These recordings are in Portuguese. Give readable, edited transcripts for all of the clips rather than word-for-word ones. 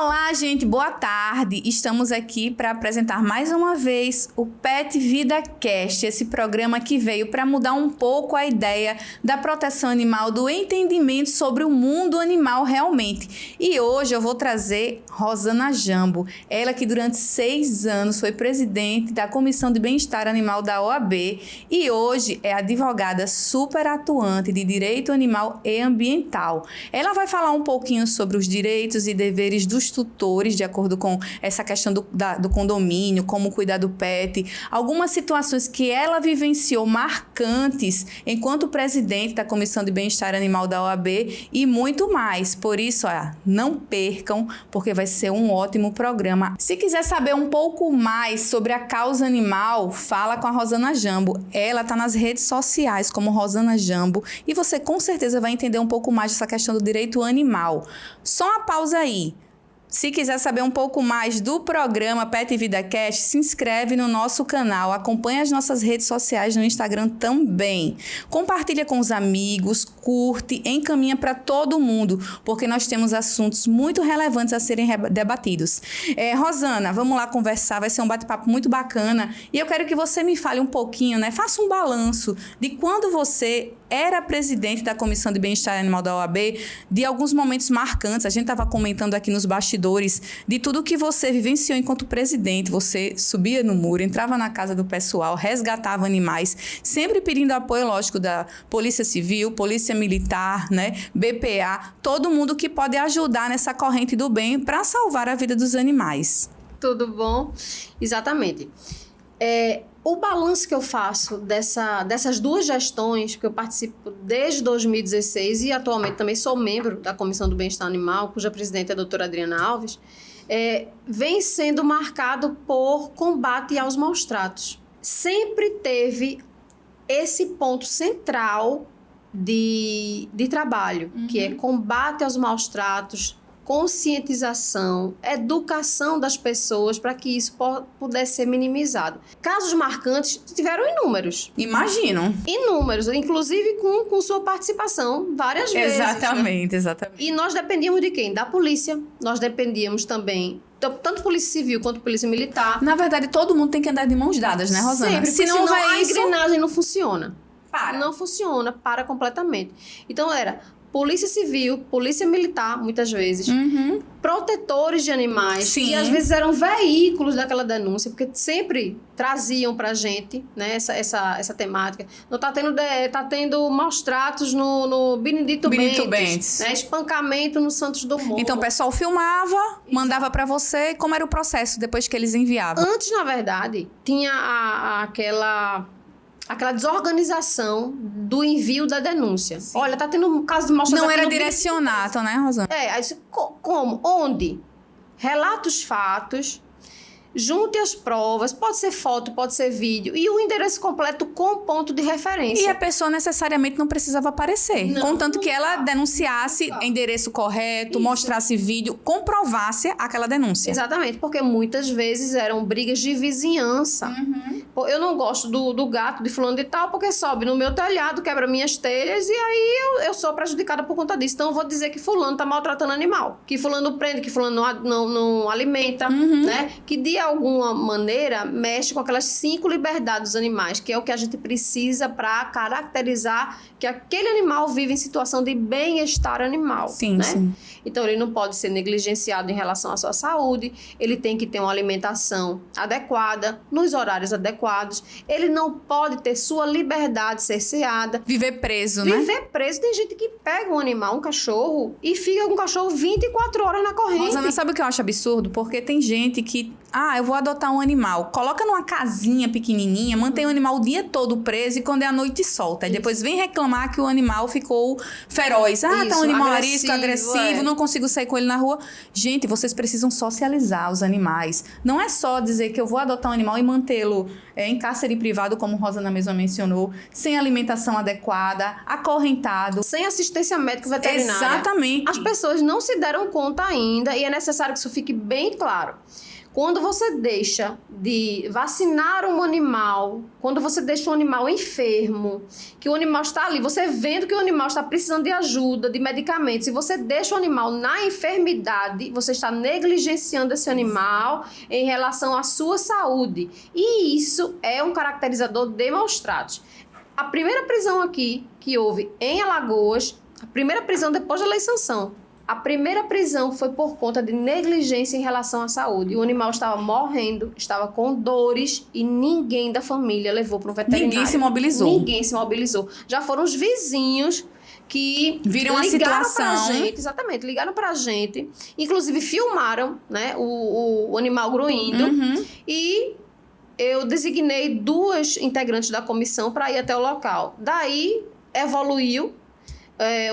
Olá, gente, boa tarde. Estamos aqui para apresentar mais uma vez o Pet Vida Cast, esse programa que veio para mudar um pouco a ideia da proteção animal, do entendimento sobre o mundo animal realmente. E hoje eu vou trazer Rosana Jambo, ela que durante 6 anos foi presidente da Comissão de Bem-Estar Animal da OAB e hoje é advogada super atuante de direito animal e ambiental. Ela vai falar um pouquinho sobre os direitos e deveres dos tutores, de acordo com essa questão do condomínio, como cuidar do pet, algumas situações que ela vivenciou marcantes enquanto presidente da Comissão de Bem-Estar Animal da OAB e muito mais. Por isso, não percam, porque vai ser um ótimo programa. Se quiser saber um pouco mais sobre a causa animal, fala com a Rosana Jambo. Ela está nas redes sociais como Rosana Jambo e você com certeza vai entender um pouco mais dessa questão do direito animal. Só uma pausa aí. Se quiser saber um pouco mais do programa Pet Vida Cast, se inscreve no nosso canal, acompanha as nossas redes sociais no Instagram também. Compartilha com os amigos, curte, encaminha para todo mundo, porque nós temos assuntos muito relevantes a serem debatidos. Rosana, vamos lá conversar, vai ser um bate-papo muito bacana e eu quero que você me fale um pouquinho, faça um balanço de quando você era presidente da Comissão de Bem-Estar Animal da OAB, de alguns momentos marcantes. A gente estava comentando aqui nos bastidores de tudo que você vivenciou enquanto presidente. Você subia no muro, entrava na casa do pessoal, resgatava animais, sempre pedindo apoio, lógico, da Polícia Civil, Polícia Militar, BPA, todo mundo que pode ajudar nessa corrente do bem para salvar a vida dos animais. Tudo bom? Exatamente. O balanço que eu faço dessas duas gestões, porque eu participo desde 2016 e atualmente também sou membro da Comissão do Bem-Estar Animal, cuja presidente é a doutora Adriana Alves, vem sendo marcado por combate aos maus-tratos. Sempre teve esse ponto central de trabalho, que é combate aos maus-tratos, conscientização, educação das pessoas para que isso pudesse ser minimizado. Casos marcantes tiveram inúmeros. Imagino. Inúmeros, inclusive com sua participação várias vezes. Exatamente. E nós dependíamos de quem? Da polícia. Nós dependíamos também tanto Polícia Civil quanto Polícia Militar. Na verdade, todo mundo tem que andar de mãos dadas, né, Rosana? Sempre, senão a engrenagem não funciona. Não funciona, para completamente. Então era Polícia Civil, Polícia Militar, muitas vezes, protetores de animais, Sim. que às vezes eram veículos daquela denúncia, porque sempre traziam pra gente, essa temática. Não tá tendo maus tratos no Benedito Bentes. Espancamento no Santos Dumont. Então o pessoal filmava, mandava pra você. Como era o processo depois que eles enviavam? Antes, na verdade, tinha aquela desorganização do envio da denúncia. Sim. Olha, tá tendo um caso de maus tratos. Não era direcionado, né, Rosana? Aí, como? Onde? Relata os fatos, junte as provas, pode ser foto, pode ser vídeo, e o endereço completo com ponto de referência. E a pessoa necessariamente não precisava aparecer. Contanto que ela denunciasse endereço correto, mostrasse vídeo, comprovasse aquela denúncia. Exatamente, porque muitas vezes eram brigas de vizinhança. Eu não gosto do gato de fulano de tal, porque sobe no meu telhado, quebra minhas telhas, e aí eu sou prejudicada por conta disso. Então eu vou dizer que fulano tá maltratando animal, que fulano prende, que fulano não alimenta, que de alguma maneira mexe com aquelas 5 liberdades dos animais, que é o que a gente precisa para caracterizar que aquele animal vive em situação de bem-estar animal. Sim. Então ele não pode ser negligenciado em relação à sua saúde, ele tem que ter uma alimentação adequada, nos horários adequados, ele não pode ter sua liberdade cerceada. Viver preso, Viver preso. Tem gente que pega um animal, um cachorro, e fica com o cachorro 24 horas na corrente. Rosana, sabe o que eu acho absurdo? Porque tem gente que, eu vou adotar um animal, coloca numa casinha pequenininha, mantém o animal o dia todo preso e quando é à noite solta. Aí depois vem reclamar que o animal ficou feroz. Tá um animal arisco, agressivo, não consigo sair com ele na rua. Gente, vocês precisam socializar os animais. Não é só dizer que eu vou adotar um animal e mantê-lo em cárcere privado, como Rosana mesma mencionou, sem alimentação adequada, acorrentado. Sem assistência médica veterinária. Exatamente. As pessoas não se deram conta ainda e é necessário que isso fique bem claro. Quando você deixa de vacinar um animal, quando você deixa um animal enfermo, que o animal está ali, você vendo que o animal está precisando de ajuda, de medicamentos, e você deixa o animal na enfermidade, você está negligenciando esse animal em relação à sua saúde. E isso é um caracterizador de maus tratos. A primeira prisão aqui que houve em Alagoas, a primeira prisão depois da lei sanção, a primeira prisão foi por conta de negligência em relação à saúde. O animal estava morrendo, estava com dores e ninguém da família levou para um veterinário. Ninguém se mobilizou. Ninguém se mobilizou. Já foram os vizinhos que viram a situação. Pra gente, exatamente, ligaram pra gente, inclusive filmaram, né, o animal gruindo, e eu designei 2 integrantes da comissão para ir até o local. Daí, evoluiu,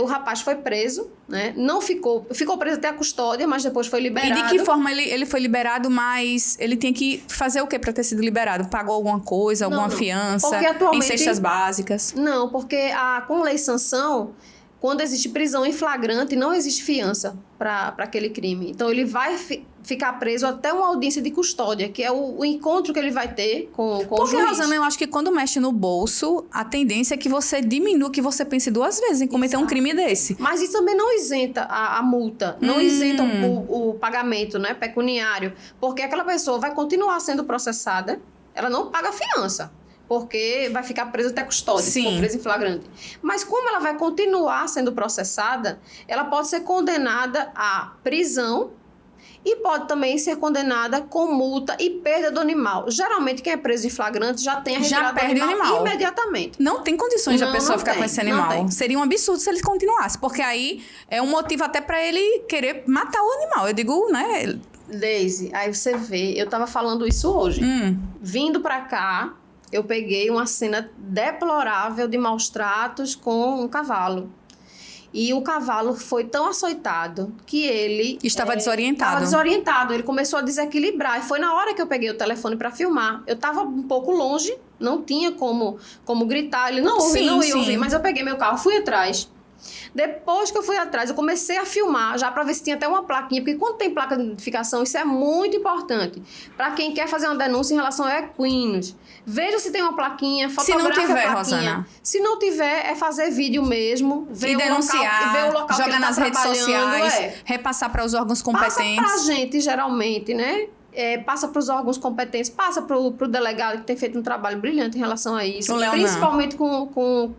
o rapaz foi preso, né? Não ficou preso até a custódia, mas depois foi liberado. E de que forma ele foi liberado, mas ele tinha que fazer o quê para ter sido liberado? Pagou alguma coisa, alguma fiança, porque atualmente, em cestas básicas? Não, porque com lei sanção, quando existe prisão em flagrante, não existe fiança para aquele crime. Então, ele vai ficar preso até uma audiência de custódia, que é o encontro que ele vai ter com o juiz. Porque, Rosana, eu acho que quando mexe no bolso, a tendência é que você diminua, que você pense 2 vezes em cometer um crime desse. Mas isso também não isenta a multa, não isenta o pagamento, né, pecuniário, porque aquela pessoa vai continuar sendo processada, ela não paga fiança, porque vai ficar presa até custódia, se for presa em flagrante. Mas como ela vai continuar sendo processada, ela pode ser condenada à prisão e pode também ser condenada com multa e perda do animal. Geralmente, quem é preso em flagrante já tem a retirada do animal imediatamente. Não tem condições de a pessoa ficar com esse animal. Seria um absurdo se ele continuasse, porque aí é um motivo até para ele querer matar o animal. Eu digo, né? Daisy, aí você vê, eu tava falando isso hoje. Vindo para cá, eu peguei uma cena deplorável de maus tratos com um cavalo. E o cavalo foi tão açoitado que ele... Estava desorientado. Estava desorientado. Ele começou a desequilibrar. E foi na hora que eu peguei o telefone para filmar. Eu estava um pouco longe, não tinha como gritar. Ele não ia ouvir, mas eu peguei meu carro, fui atrás. Depois que eu fui atrás, eu comecei a filmar, já para ver se tinha até uma plaquinha, porque quando tem placa de identificação, isso é muito importante. Para quem quer fazer uma denúncia em relação a equinos. Veja se tem uma plaquinha, fotografe a plaquinha. Rosana. Se não tiver, é fazer vídeo mesmo, ver e denunciar, ver o local jogar que ele nas redes sociais, repassar para os órgãos competentes. Passa pra gente, geralmente, né? Passa para os órgãos competentes, passa para o delegado que tem feito um trabalho brilhante em relação a isso. Principalmente com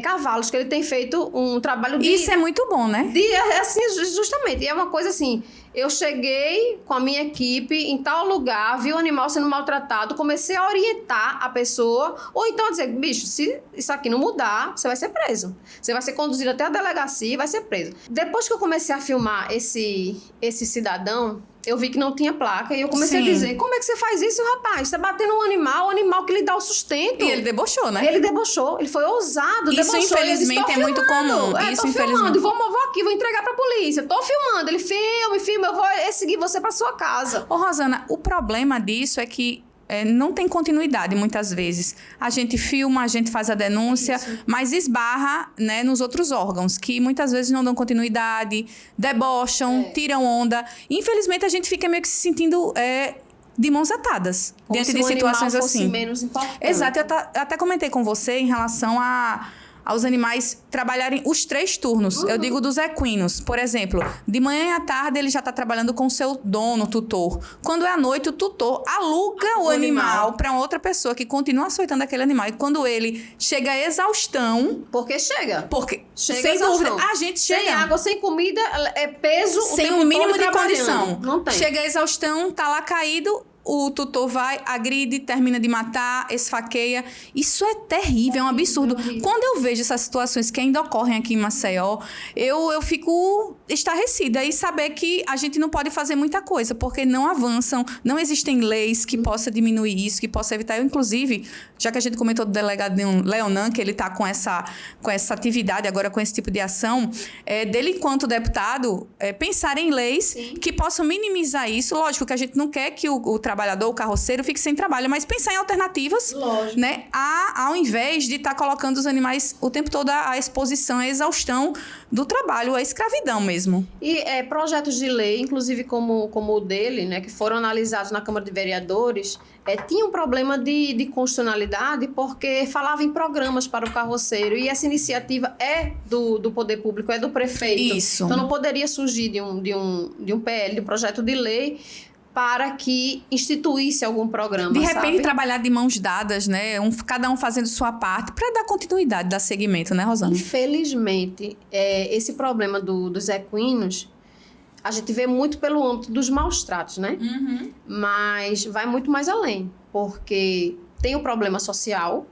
cavalos, que ele tem feito um trabalho de... Isso é muito bom, né? Assim, justamente. E é uma coisa assim, eu cheguei com a minha equipe em tal lugar, vi o animal sendo maltratado, comecei a orientar a pessoa, ou então a dizer, bicho, se isso aqui não mudar, você vai ser preso. Você vai ser conduzido até a delegacia e vai ser preso. Depois que eu comecei a filmar esse cidadão, eu vi que não tinha placa e eu comecei a dizer, como é que você faz isso, rapaz? Você batendo um animal que lhe dá o sustento. E ele debochou, né? Ele debochou, ele foi ousado, isso debochou. Infelizmente disse, é muito comum. Isso tô filmando, vou aqui, vou entregar pra polícia. Tô filmando, ele filma, eu vou seguir você pra sua casa. Ô, Rosana, o problema disso é que não tem continuidade muitas vezes. A gente filma, a gente faz a denúncia, mas esbarra, né, nos outros órgãos, que muitas vezes não dão continuidade, debocham, tiram onda. Infelizmente, a gente fica meio que se sentindo de mãos atadas diante de situações assim. Fosse menos importante. Exato, eu até comentei com você em relação aos animais trabalharem os 3 turnos. Eu digo dos equinos. Por exemplo, de manhã e à tarde ele já está trabalhando com o seu dono, tutor. Quando é à noite, o tutor aluga o animal para outra pessoa que continua açoitando aquele animal. E quando ele chega à exaustão... Porque chega. Sem dúvida. A gente chega... Sem água, sem comida, peso... Sem um mínimo de condição. Não tem. Chega à exaustão, tá lá caído... O tutor vai, agride, termina de matar, esfaqueia. Isso é terrível, é um absurdo. Quando eu vejo essas situações que ainda ocorrem aqui em Maceió, eu fico estarrecida. E saber que a gente não pode fazer muita coisa, porque não avançam, não existem leis que possam diminuir isso, que possam evitar. Eu, inclusive, já que a gente comentou do delegado Leonan, que ele está com essa atividade agora, com esse tipo de ação, dele, enquanto deputado, pensar em leis que possam minimizar isso. Lógico que a gente não quer que o trabalho trabalhador, o carroceiro, fique sem trabalho, mas pensar em alternativas, né? Ao invés de estar colocando os animais o tempo todo à exposição, à exaustão do trabalho, à escravidão mesmo. E projetos de lei, inclusive como o dele, né, que foram analisados na Câmara de Vereadores, tinha um problema de constitucionalidade porque falava em programas para o carroceiro e essa iniciativa é do poder público, é do prefeito. Isso. Então não poderia surgir de um PL, de um projeto de lei para que instituísse algum programa, de repente, sabe? trabalhar de mãos dadas, né? Cada um fazendo sua parte para dar continuidade, dar seguimento, né, Rosana? Infelizmente, esse problema dos equinos, a gente vê muito pelo âmbito dos maus tratos, né? Uhum. Mas vai muito mais além, porque tem o problema social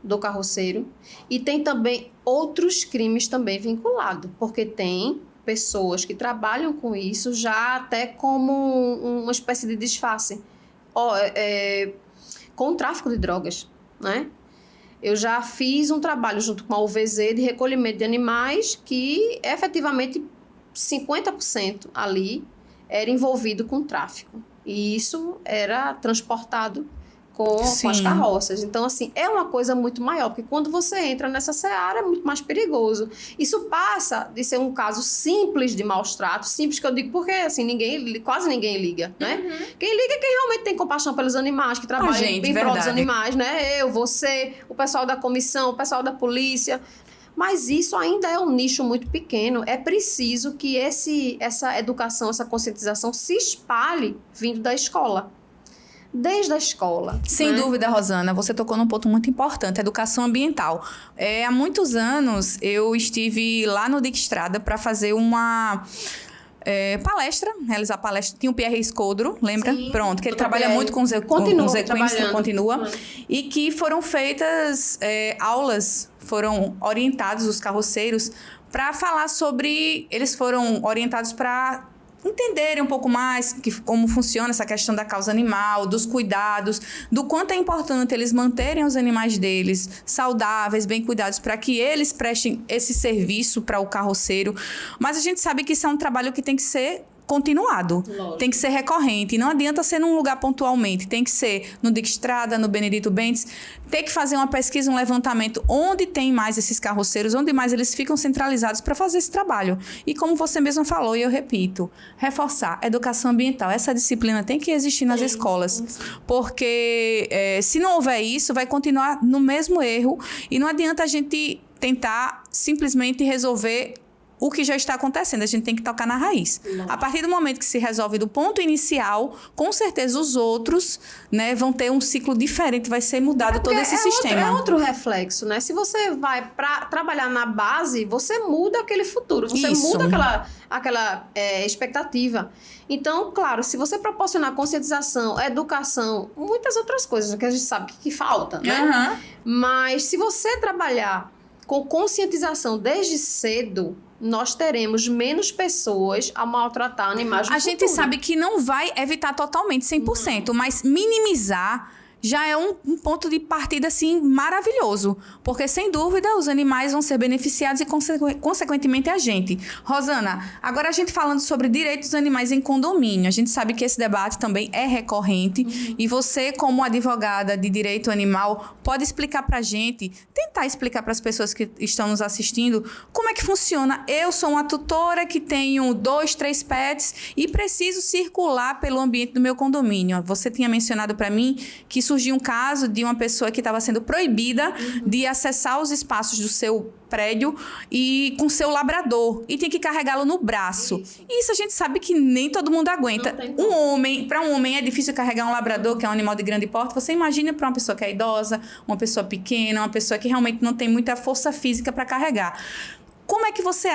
do carroceiro e tem também outros crimes também vinculados, porque tem pessoas que trabalham com isso já até como uma espécie de disfarce, com o tráfico de drogas, né? Eu já fiz um trabalho junto com a UVZ de recolhimento de animais que efetivamente 50% ali era envolvido com tráfico. E isso era transportado com as carroças. Então, assim, é uma coisa muito maior, porque quando você entra nessa seara é muito mais perigoso. Isso passa de ser um caso simples de maus tratos, simples que eu digo porque, assim, quase ninguém liga, né? Uhum. Quem liga é quem realmente tem compaixão pelos animais, que trabalha em prol dos animais, né? Eu, você, o pessoal da comissão, o pessoal da polícia. Mas isso ainda é um nicho muito pequeno. É preciso que essa educação, essa conscientização se espalhe vindo da escola. Desde a escola. Sem dúvida, Rosana, você tocou num ponto muito importante, educação ambiental. Há muitos anos eu estive lá no Dique Estrada para fazer uma realizar palestra. Tinha o Pierre Escodro, lembra? Sim, pronto, que ele trabalha muito com os equinos, continua. E que foram feitas aulas, foram orientados os carroceiros para falar sobre... Eles foram orientados para entenderem um pouco mais como funciona essa questão da causa animal, dos cuidados, do quanto é importante eles manterem os animais deles saudáveis, bem cuidados, para que eles prestem esse serviço para o carroceiro. Mas a gente sabe que isso é um trabalho que tem que ser continuado, lógico, tem que ser recorrente, não adianta ser num lugar pontualmente, tem que ser no Dique Estrada, no Benedito Bentes, tem que fazer uma pesquisa, um levantamento onde tem mais esses carroceiros, onde mais eles ficam centralizados para fazer esse trabalho. E como você mesma falou, e eu repito, reforçar educação ambiental, essa disciplina tem que existir nas escolas, porque se não houver isso, vai continuar no mesmo erro e não adianta a gente tentar simplesmente resolver o que já está acontecendo, a gente tem que tocar na raiz. Não. A partir do momento que se resolve do ponto inicial, com certeza os outros, né, vão ter um ciclo diferente, vai ser mudado todo esse sistema. É outro reflexo, né? Se você vai para trabalhar na base, você muda aquele futuro, você muda aquela expectativa. Então, claro, se você proporcionar conscientização, educação, muitas outras coisas que a gente sabe que falta, né? Uhum. Mas se você trabalhar com conscientização desde cedo, nós teremos menos pessoas a maltratar animais no futuro. A gente sabe que não vai evitar totalmente 100%, mas minimizar já é um ponto de partida, assim, maravilhoso. Porque, sem dúvida, os animais vão ser beneficiados e, consequentemente, a gente. Rosana, agora a gente falando sobre direitos dos animais em condomínio. A gente sabe que esse debate também é recorrente. E você, como advogada de direito animal, pode explicar pra gente, tentar explicar para as pessoas que estão nos assistindo, como é que funciona. Eu sou uma tutora que tenho 2, 3 pets e preciso circular pelo ambiente do meu condomínio. Você tinha mencionado para mim que surgiu um caso de uma pessoa que estava sendo proibida de acessar os espaços do seu prédio e com seu labrador e tinha que carregá-lo no braço. Isso a gente sabe que nem todo mundo aguenta. Para um homem é difícil carregar um labrador, que é um animal de grande porte. Você imagina para uma pessoa que é idosa, uma pessoa pequena, uma pessoa que realmente não tem muita força física para carregar. Como é que você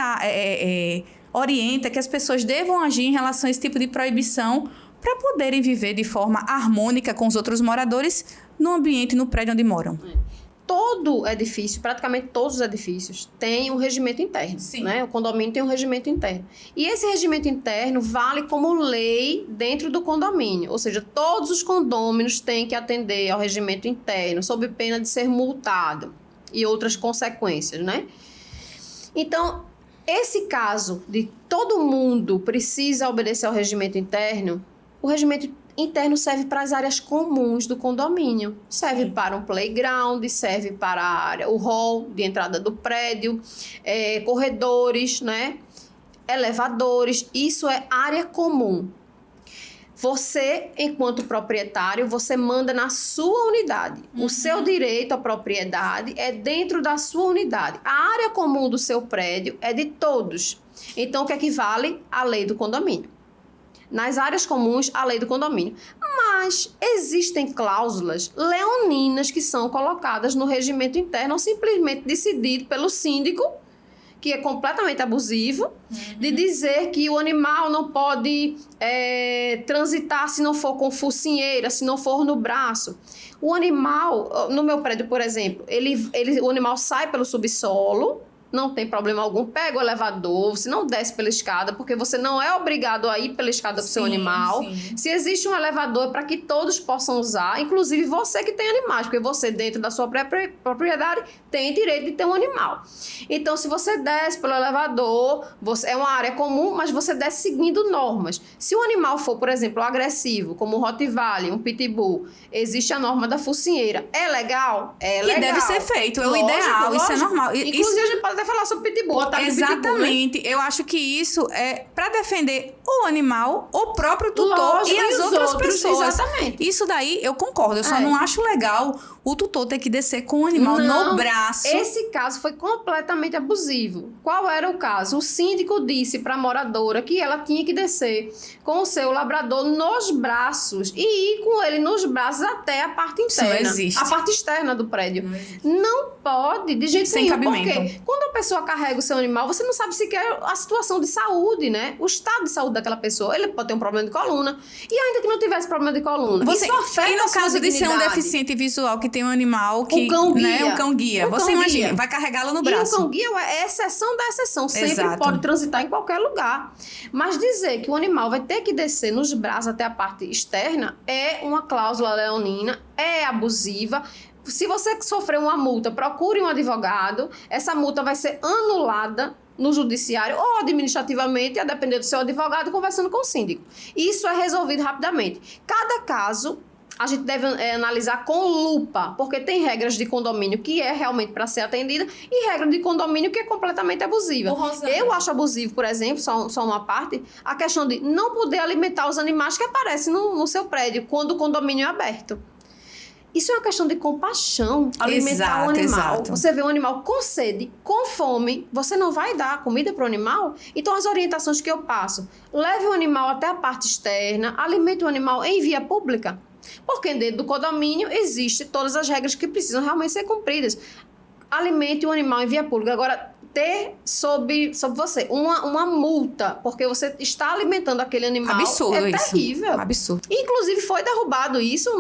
orienta que as pessoas devam agir em relação a esse tipo de proibição para poderem viver de forma harmônica com os outros moradores no ambiente, no prédio onde moram? Todo edifício, praticamente todos os edifícios, tem um regimento interno. Sim. Né? O condomínio tem um regimento interno. E esse regimento interno vale como lei dentro do condomínio. Ou seja, todos os condôminos têm que atender ao regimento interno, sob pena de ser multado e outras consequências, né? Então, esse caso de todo mundo precisa obedecer ao regimento interno, o regimento interno serve para as áreas comuns do condomínio. Serve para um playground, serve para a área, o hall de entrada do prédio, corredores, né? Elevadores. Isso é área comum. Você, enquanto proprietário, você manda na sua unidade. O seu direito à propriedade é dentro da sua unidade. A área comum do seu prédio é de todos. Então, o que equivale à lei do condomínio? Nas áreas comuns, a lei do condomínio. Mas existem cláusulas leoninas que são colocadas no regimento interno ou simplesmente decidido pelo síndico, que é completamente abusivo, de dizer que o animal não pode transitar se não for com focinheira, se não for no braço. O animal, no meu prédio, por exemplo, o animal sai pelo subsolo, não tem problema algum, pega o elevador, você não desce pela escada, porque você não é obrigado a ir pela escada com o seu animal. Sim. Se existe um elevador, é para que todos possam usar, inclusive você que tem animais, porque você, dentro da sua propriedade, tem direito de ter um animal. Então, se você desce pelo elevador, é uma área comum, mas você desce seguindo normas. Se o animal for, por exemplo, agressivo, como o Rottweiler, um Pitbull, existe a norma da focinheira. É legal? É legal. Que deve ser feito, é o ideal, isso é normal. Inclusive, a gente pode falar sobre Pitbull. Exatamente. Pitbull, né? Eu acho que isso é para defender o animal, o próprio tutor. Lógico, e as outras pessoas. Exatamente. Isso daí eu concordo. Eu só não acho legal o tutor ter que descer com o animal no braço. Esse caso foi completamente abusivo. Qual era o caso? O síndico disse para a moradora que ela tinha que descer com o seu labrador nos braços e ir com ele nos braços até a parte interna. Isso não existe. A parte externa do prédio. Não pode, de jeito Sem nenhum. cabimento. Porque quando a pessoa carrega o seu animal, você não sabe sequer a situação de saúde, né? O estado de saúde daquela pessoa. Ele pode ter um problema de coluna. E ainda que não tivesse problema de coluna, isso afeta e no a sua caso de ser um dignidade. deficiente visual que tem um animal que... Um cão-guia. Né, um cão-guia. Você imagina, vai carregá-lo no braço. E o cão-guia é exceção da exceção. Sempre Exato. pode transitar em qualquer lugar. Mas dizer que o animal vai ter que descer nos braços até a parte externa é uma cláusula leonina, é abusiva. Se você sofrer uma multa, procure um advogado. Essa multa vai ser anulada no judiciário ou administrativamente, a depender do seu advogado, conversando com o síndico. Isso é resolvido rapidamente. Cada caso a gente deve analisar com lupa, porque tem regras de condomínio que é realmente para ser atendida e regra de condomínio que é completamente abusiva. Eu acho abusivo, por exemplo, só uma parte, a questão de não poder alimentar os animais que aparecem no seu prédio quando o condomínio é aberto. Isso é uma questão de compaixão, alimentar o animal. Exato. Você vê um animal com sede, com fome, você não vai dar comida para o animal? Então, as orientações que eu passo, leve o animal até a parte externa, alimente o animal em via pública. Porque dentro do condomínio existem todas as regras que precisam realmente ser cumpridas. Alimente o animal em via pública. Agora, ter sobre você uma multa, porque você está alimentando aquele animal, absurdo é isso. terrível. Absurdo. Inclusive, foi derrubado isso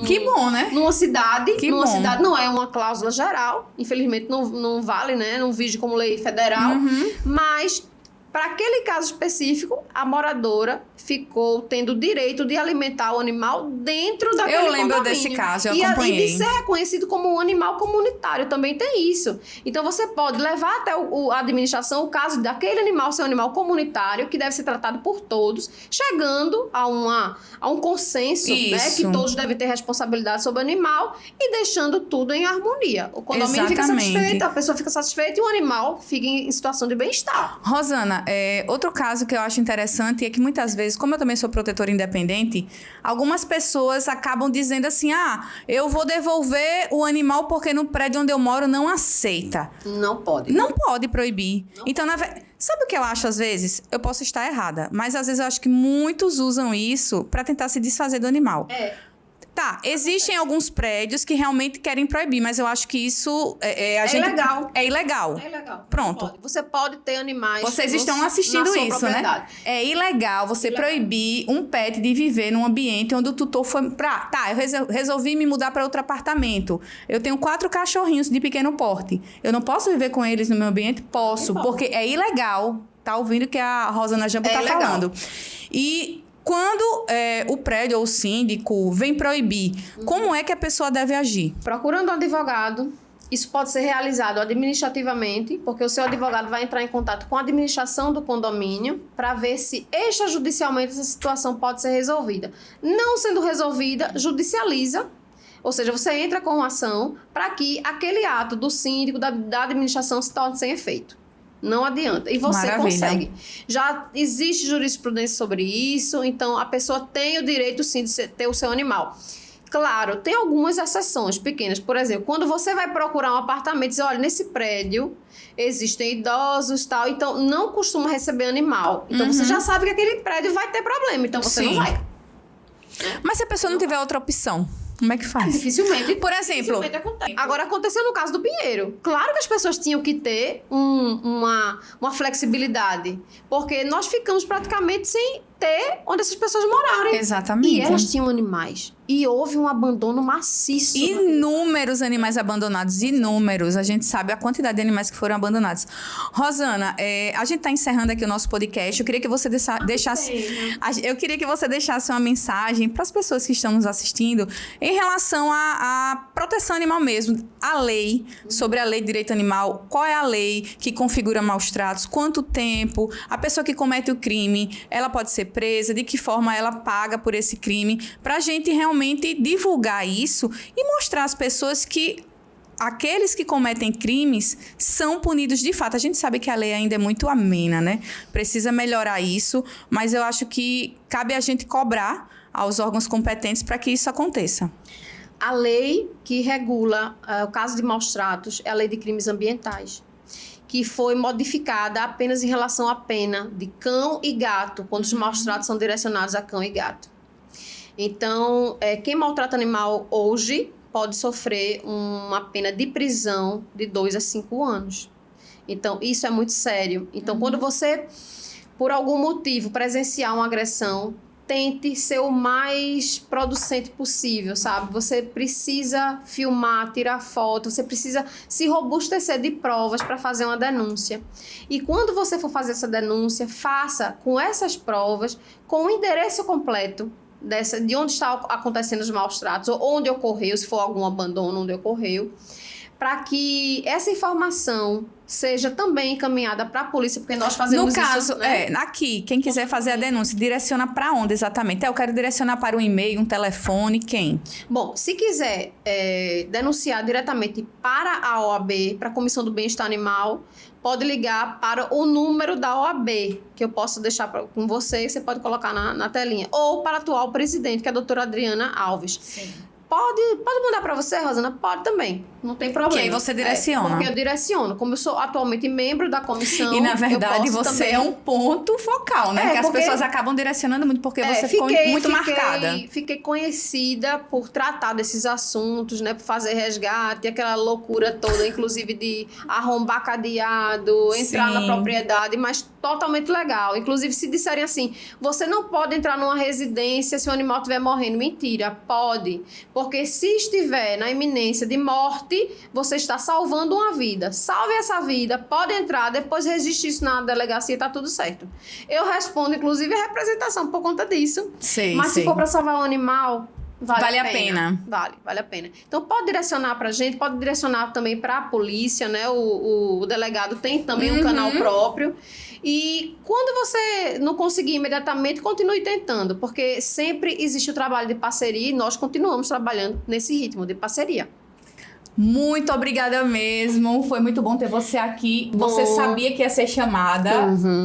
que bom, né? Numa cidade. Numa cidade não é uma cláusula geral. Infelizmente, não vale, né? Não vige como lei federal. Mas, para aquele caso específico, a moradora ficou tendo o direito de alimentar o animal dentro daquele condomínio. Eu lembro desse caso, eu acompanhei. E de ser reconhecido como um animal comunitário, também tem isso. Então, você pode levar até a administração o caso daquele animal ser um animal comunitário, que deve ser tratado por todos, chegando a um consenso, né, que todos devem ter responsabilidade sobre o animal e deixando tudo em harmonia. O condomínio fica satisfeito, a pessoa fica satisfeita e o animal fica em situação de bem-estar. Rosana, outro caso que eu acho interessante é que muitas vezes, como eu também sou protetora independente, algumas pessoas acabam dizendo assim, eu vou devolver o animal porque no prédio onde eu moro não aceita. Não pode. Não pode proibir. Então, sabe o que eu acho às vezes? Eu posso estar errada, mas às vezes eu acho que muitos usam isso para tentar se desfazer do animal. Tá, existem alguns prédios que realmente querem proibir, mas eu acho que isso ilegal. É ilegal. É ilegal. Pronto. Você pode ter animais. Vocês estão assistindo isso, né? É ilegal você proibir um pet de viver num ambiente onde o tutor foi pra... Tá, eu resolvi me mudar para outro apartamento. Eu tenho 4 cachorrinhos de pequeno porte. Eu não posso viver com eles no meu ambiente? Posso, porque é ilegal. Tá ouvindo o que a Rosana Jambo tá falando. E... quando o prédio ou o síndico vem proibir, como é que a pessoa deve agir? Procurando um advogado, Isso pode ser realizado administrativamente, porque o seu advogado vai entrar em contato com a administração do condomínio para ver se extrajudicialmente essa situação pode ser resolvida. Não sendo resolvida, judicializa, ou seja, você entra com uma ação para que aquele ato do síndico, da administração, se torne sem efeito. Não adianta. E você consegue. Já existe jurisprudência sobre isso, então a pessoa tem o direito, sim, de ter o seu animal. Claro, tem algumas exceções pequenas. Por exemplo, quando você vai procurar um apartamento, diz, olha, nesse prédio existem idosos e tal, então não costuma receber animal. Então você já sabe que aquele prédio vai ter problema, então você não vai. Mas se a pessoa não tiver outra opção, como é que faz? Dificilmente. Por exemplo, acontece. Agora, aconteceu no caso do Pinheiro. Claro que as pessoas tinham que ter uma flexibilidade, porque nós ficamos praticamente sem ter onde essas pessoas morarem. Exatamente. E elas tinham animais. E houve um abandono maciço. Inúmeros animais abandonados, inúmeros. A gente sabe a quantidade de animais que foram abandonados. Rosana, a gente está encerrando aqui o nosso podcast. Eu queria que você deixasse uma mensagem para as pessoas que estão nos assistindo em relação à proteção animal mesmo. A lei, sobre a lei de direito animal. Qual é a lei que configura maus tratos? Quanto tempo? A pessoa que comete o crime, ela pode ser presa? De que forma ela paga por esse crime? Para a gente realmente divulgar isso e mostrar às pessoas que aqueles que cometem crimes são punidos de fato. A gente sabe que a lei ainda é muito amena, né? Precisa melhorar isso, mas eu acho que cabe a gente cobrar aos órgãos competentes para que isso aconteça. A lei que regula o caso de maus tratos é a Lei de Crimes Ambientais, que foi modificada apenas em relação à pena de cão e gato, quando os maus tratos são direcionados a cão e gato. Então, quem maltrata animal hoje pode sofrer uma pena de prisão de 2 a 5 anos. Então, isso é muito sério. Então, quando você, por algum motivo, presenciar uma agressão, tente ser o mais producente possível, sabe? Você precisa filmar, tirar foto, você precisa se robustecer de provas para fazer uma denúncia. E quando você for fazer essa denúncia, faça com essas provas, com o endereço completo de onde está acontecendo os maus tratos, ou onde ocorreu, se for algum abandono, onde ocorreu, para que essa informação seja também encaminhada para a polícia, porque nós fazemos isso... No caso, aqui, quem quiser fazer a denúncia, direciona para onde exatamente? Eu quero direcionar para um e-mail, um telefone, quem? Bom, se quiser denunciar diretamente para a OAB, para a Comissão do Bem-Estar Animal, pode ligar para o número da OAB, que eu posso deixar com você pode colocar na telinha. Ou para a atual presidente, que é a doutora Adriana Alves. Sim. Pode mandar para você, Rosana? Pode também. Não tem problema. Que aí você direciona. Porque eu direciono. Como eu sou atualmente membro da comissão... E, na verdade, você também... é um ponto focal, né? Que as pessoas acabam direcionando muito, porque você ficou muito marcada. Fiquei conhecida por tratar desses assuntos, né? Por fazer resgate, aquela loucura toda, inclusive de arrombar cadeado, entrar na propriedade, mas totalmente legal. Inclusive, se disserem assim, você não pode entrar numa residência se o animal estiver morrendo. Mentira, pode. Porque se estiver na iminência de morte, você está salvando uma vida. Salve essa vida, pode entrar, depois registre isso na delegacia e tá tudo certo. Eu respondo, inclusive, a representação por conta disso. Mas se for para salvar um animal, vale a pena. Vale a pena. Então, pode direcionar pra gente, pode direcionar também para a polícia, né? O delegado tem também um canal próprio. E quando você não conseguir imediatamente, continue tentando, porque sempre existe o trabalho de parceria e nós continuamos trabalhando nesse ritmo de parceria. Muito obrigada mesmo. Foi muito bom ter você aqui. Você sabia que ia ser chamada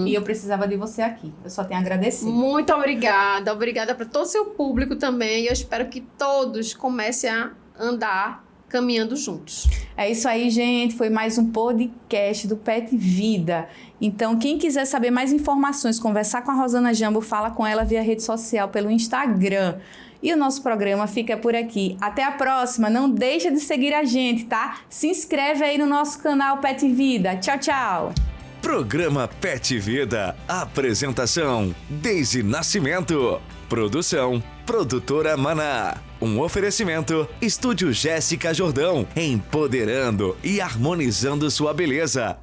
e eu precisava de você aqui. Eu só tenho a agradecer. Muito obrigada. Obrigada para todo o seu público também. E eu espero que todos comecem a andar caminhando juntos. É isso aí, gente. Foi mais um podcast do Pet Vida. Então, quem quiser saber mais informações, conversar com a Rosana Jambo, fala com ela via rede social, pelo Instagram. E o nosso programa fica por aqui. Até a próxima. Não deixa de seguir a gente, tá? Se inscreve aí no nosso canal Pet Vida. Tchau, tchau. Programa Pet Vida. Apresentação: Deise Nascimento. Produção: Produtora Maná. Um oferecimento: Estúdio Jéssica Jordão. Empoderando e harmonizando sua beleza.